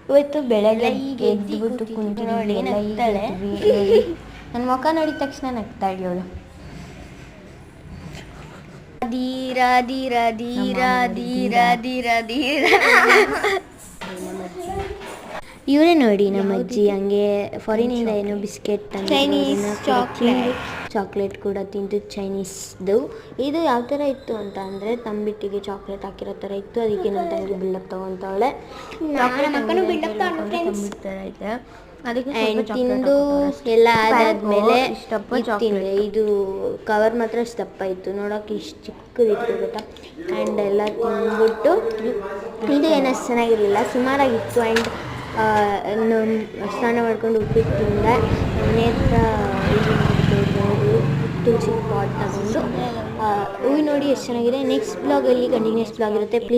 ಇವತ್ತು ಬೆಳಗ್ಗೆ ಎದ್ಬಿಟ್ಟು ಕುಂತಿದ್ದೀವಿ ಎಲ್ಲ ಈಗ ಎದ್ವಿ ನೋಡಿ ನನ್ನ ಮುಖ ನೋಡಿದ ತಕ್ಷಣ ನಗ್ತಾಳೆ ಅವಳು. ಧೀರಾ ಧೀರಾ ಧೀರಾ ಧೀರಾ ಧೀರಾ ಧೀರಾ ಇವರೇ ನೋಡಿ ನಮ್ಮ ಅಜ್ಜಿ. ಹಂಗೆ ಫಾರಿನಿಂದ ಏನೋ ಬಿಸ್ಕೆಟ್ ಚೈನೀಸ್ ಚಾಕ್ಲೇಟ್ ಕೂಡ ತಿಂದು ಚೈನೀಸ್ದು. ಇದು ಯಾವ ಥರ ಇತ್ತು ಅಂತ ಅಂದರೆ ತಂಬಿಟ್ಟಿಗೆ ಚಾಕ್ಲೇಟ್ ಹಾಕಿರೋ ಥರ ಇತ್ತು. ಅದಕ್ಕೆ ನಮ್ಮ ತಂಗಿ ಬಿಲ್ಡಪ್ ತೊಗೊತಾವಳೆ. ತಂಬಿಡ್ತಾರೈತೆ ಅದಕ್ಕೆ ತಿಂದು ಎಲ್ಲ ಆದಾದ್ಮೇಲೆ ತಿಂದೆ. ಇದು ಕವರ್ ಮಾತ್ರ ದಪ್ಪ ಇತ್ತು, ನೋಡೋಕೆ ಇಷ್ಟು ಚಿಕ್ಕದಿತ್ತು ಗೊತ್ತಾ. ಆ್ಯಂಡ್ ಎಲ್ಲ ತಿಂದ್ಬಿಟ್ಟು ಇದು ಏನೋ ಚೆನ್ನಾಗಿರಲಿಲ್ಲ, ಸುಮಾರಾಗಿತ್ತು. ಆ್ಯಂಡ್ ಸ್ನಾನ ಮಾಡ್ಕೊಂಡು ಉಪ್ಪಿಟ್ಟು ತಿಂದೆ. ಮನೆ ಹತ್ರ ಇದು ತುಳಸಿ ಪಾಟ್ ತಗೊಂಡು ಹೂವು ನೋಡಿ ಎಷ್ಟು ಚೆನ್ನಾಗಿದೆ. ನೆಕ್ಸ್ಟ್ ಬ್ಲಾಗಲ್ಲಿ ಕಂಟಿನ್ಯೂಸ್ ಬ್ಲಾಗ್ ಇರುತ್ತೆ. ಪ್ಲೀಸ್